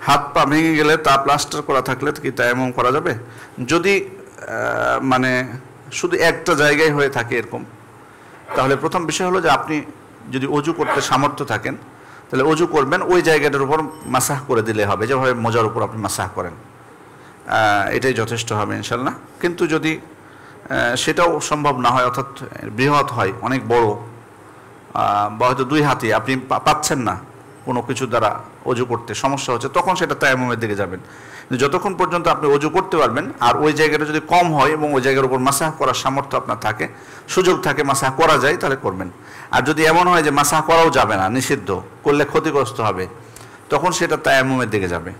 হাত পা ভেঙে গেলে তা প্লাস্টার করা থাকলে কি তায়াম্মুম করা যাবে? যদি মানে শুধু একটা জায়গায় হয়ে থাকে এরকম, তাহলে প্রথম বিষয় হলো যে আপনি যদি অজু করতে সামর্থ্য থাকেন তাহলে অজু করবেন, ওই জায়গাটার উপর মাসাহ করে দিলে হবে, যেভাবে মোজার উপর আপনি মাসাহ করেন, এটাই যথেষ্ট হবে ইনশাল্লাহ। কিন্তু যদি সেটাও সম্ভব না হয়, অর্থাৎ বৃহৎ হয়, অনেক বড়, বা হয়তো 2 হাতি আপনি পাচ্ছেন না কোনো কিছু দ্বারা অজু করতে, সমস্যা হচ্ছে, তখন সেটা তায়াম্মুমের দিকে যাবেন। যতক্ষণ পর্যন্ত আপনি অজু করতে পারবেন আর ওই জায়গাটা যদি কম হয় এবং ওই জায়গার উপর মাসাহ করার সামর্থ্য আপনার থাকে, সুযোগ থাকে, মাসাহ করা যায়, তাহলে করবেন। আর যদি এমন হয় যে মাসাহ করাও যাবে না, নিষিদ্ধ, করলে ক্ষতিগ্রস্ত হবে, তখন সেটা তায়াম্মুমের দিকে যাবে।